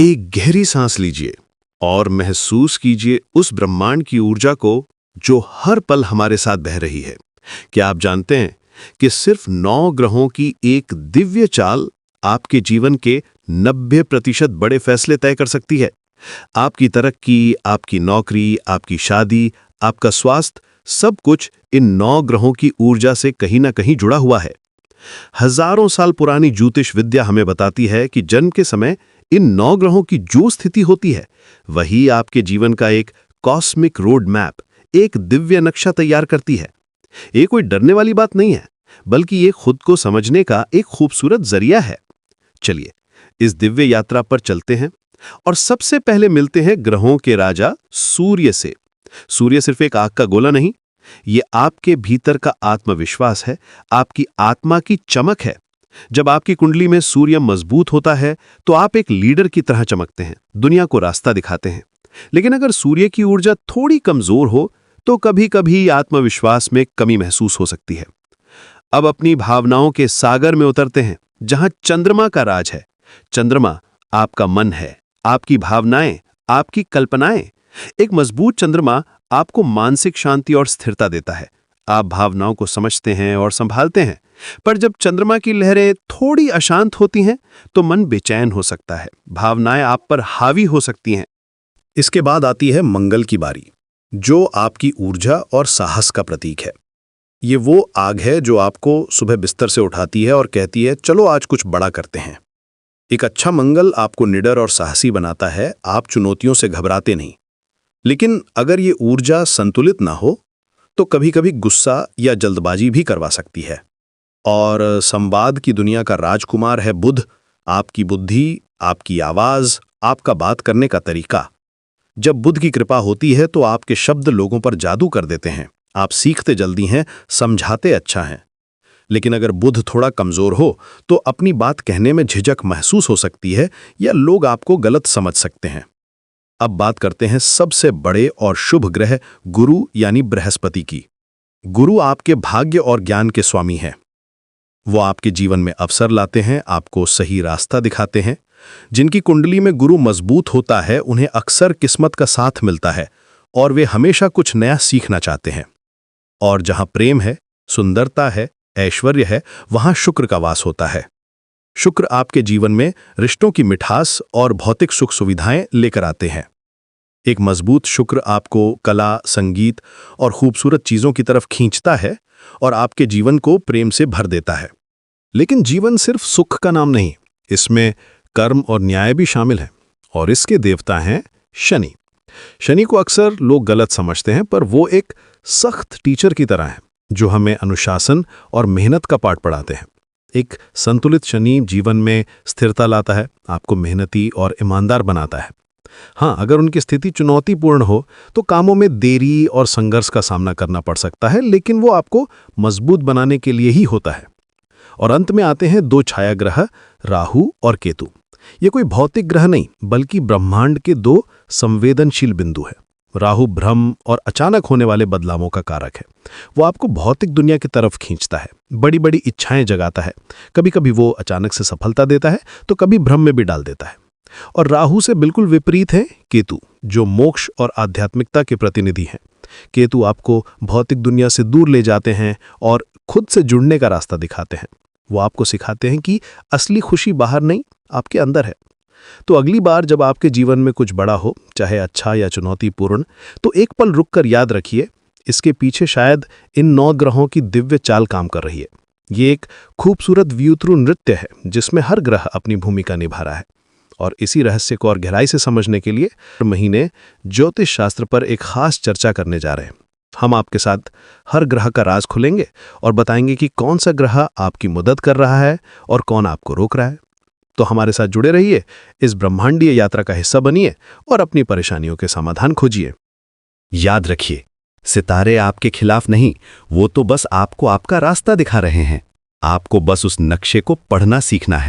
एक गहरी सांस लीजिए और महसूस कीजिए उस ब्रह्मांड की ऊर्जा को जो हर पल हमारे साथ बह रही है। क्या आप जानते हैं कि सिर्फ 9 ग्रहों की एक दिव्य चाल आपके जीवन के 90% बड़े फैसले तय कर सकती है। आपकी तरक्की, आपकी नौकरी, आपकी शादी, आपका स्वास्थ्य, सब कुछ इन 9 ग्रहों की ऊर्जा से कहीं ना कहीं जुड़ा हुआ है। हजारों साल पुरानी ज्योतिष विद्या हमें बताती है कि जन्म के समय इन 9 ग्रहों की जो स्थिति होती है वही आपके जीवन का एक कॉस्मिक रोड मैप, एक दिव्य नक्शा तैयार करती है। ये कोई डरने वाली बात नहीं है, बल्कि ये खुद को समझने का एक खूबसूरत जरिया है। चलिए इस दिव्य यात्रा पर चलते हैं और सबसे पहले मिलते हैं ग्रहों के राजा सूर्य से। सूर्य सिर्फ एक आग का गोला नहीं, ये आपके भीतर का आत्मविश्वास है, आपकी आत्मा की चमक है। जब आपकी कुंडली में सूर्य मजबूत होता है तो आप एक लीडर की तरह चमकते हैं, दुनिया को रास्ता दिखाते हैं। लेकिन अगर सूर्य की ऊर्जा थोड़ी कमजोर हो तो कभी-कभी आत्मविश्वास में कमी महसूस हो सकती है। अब अपनी भावनाओं के सागर में उतरते हैं, जहां चंद्रमा का राज है। चंद्रमा आपका मन है, आपकी भावनाएं, आपकी कल्पनाएं। एक मजबूत चंद्रमा आपको मानसिक शांति और स्थिरता देता है। आप भावनाओं को समझते हैं और संभालते हैं। पर जब चंद्रमा की लहरें थोड़ी अशांत होती हैं तो मन बेचैन हो सकता है, भावनाएं आप पर हावी हो सकती हैं। इसके बाद आती है मंगल की बारी, जो आपकी ऊर्जा और साहस का प्रतीक है। ये वो आग है जो आपको सुबह बिस्तर से उठाती है और कहती है चलो आज कुछ बड़ा करते हैं। एक अच्छा मंगल आपको निडर और साहसी बनाता है, आप चुनौतियों से घबराते नहीं। लेकिन अगर ये ऊर्जा संतुलित ना हो तो कभी-कभी गुस्सा या जल्दबाजी भी करवा सकती है। और संवाद की दुनिया का राजकुमार है बुध, आपकी बुद्धि, आपकी आवाज, आपका बात करने का तरीका। जब बुध की कृपा होती है तो आपके शब्द लोगों पर जादू कर देते हैं। आप सीखते जल्दी हैं, समझाते अच्छा हैं। लेकिन अगर बुध थोड़ा कमजोर हो तो अपनी बात कहने में झिझक महसूस हो सकती है या लोग आपको गलत समझ सकते हैं। अब बात करते हैं सबसे बड़े और शुभ ग्रह गुरु यानी बृहस्पति की। गुरु आपके भाग्य और ज्ञान के स्वामी हैं। वो आपके जीवन में अवसर लाते हैं, आपको सही रास्ता दिखाते हैं। जिनकी कुंडली में गुरु मजबूत होता है उन्हें अक्सर किस्मत का साथ मिलता है और वे हमेशा कुछ नया सीखना चाहते हैं। और जहां प्रेम है, सुंदरता है, ऐश्वर्य है, वहां शुक्र का वास होता है। शुक्र आपके जीवन में रिश्तों की मिठास और भौतिक सुख सुविधाएं लेकर आते हैं। एक मजबूत शुक्र आपको कला, संगीत और खूबसूरत चीजों की तरफ खींचता है और आपके जीवन को प्रेम से भर देता है। लेकिन जीवन सिर्फ सुख का नाम नहीं, इसमें कर्म और न्याय भी शामिल है। और इसके देवता हैं शनि। शनि को अक्सर लोग गलत समझते हैं, पर वो एक सख्त टीचर की तरह है जो हमें अनुशासन और मेहनत का पाठ पढ़ाते हैं। एक संतुलित शनि जीवन में स्थिरता लाता है, आपको मेहनती और ईमानदार बनाता है। हाँ, अगर उनकी स्थिति चुनौतीपूर्ण हो तो कामों में देरी और संघर्ष का सामना करना पड़ सकता है, लेकिन वो आपको मजबूत बनाने के लिए ही होता है। और अंत में आते हैं 2 छाया ग्रह, राहु और केतु। ये कोई भौतिक ग्रह नहीं, बल्कि ब्रह्मांड के 2 संवेदनशील बिंदु है। राहु भ्रम और अचानक होने वाले बदलावों का कारक है। वो आपको भौतिक दुनिया की तरफ खींचता है, बड़ी बड़ी इच्छाएं जगाता है। कभी कभी वो अचानक से सफलता देता है तो कभी भ्रम में भी डाल देता है। और राहु से बिल्कुल विपरीत है केतु, जो मोक्ष और आध्यात्मिकता के प्रतिनिधि हैं। केतु आपको भौतिक दुनिया से दूर ले जाते हैं और खुद से जुड़ने का रास्ता दिखाते हैं। वो आपको सिखाते हैं कि असली खुशी बाहर नहीं, आपके अंदर है। तो अगली बार जब आपके जीवन में कुछ बड़ा हो, चाहे अच्छा या चुनौतीपूर्ण, तो एक पल रुककर याद रखिए, इसके पीछे शायद इन 9 ग्रहों की दिव्य चाल काम कर रही है। ये एक खूबसूरत व्यूथ्रू नृत्य है जिसमें हर ग्रह अपनी भूमिका निभा रहा है। और इसी रहस्य को और गहराई से समझने के लिए हर महीने ज्योतिष शास्त्र पर एक खास चर्चा करने जा रहे हैं। हम आपके साथ हर ग्रह का राज खुलेंगे और बताएंगे कि कौन सा ग्रह आपकी मदद कर रहा है और कौन आपको रोक रहा है। तो हमारे साथ जुड़े रहिए, इस ब्रह्मांडीय यात्रा का हिस्सा बनिए और अपनी परेशानियों के समाधान खोजिए। याद रखिए, सितारे आपके खिलाफ नहीं, वो तो बस आपको आपका रास्ता दिखा रहे हैं। आपको बस उस नक्शे को पढ़ना सीखना है।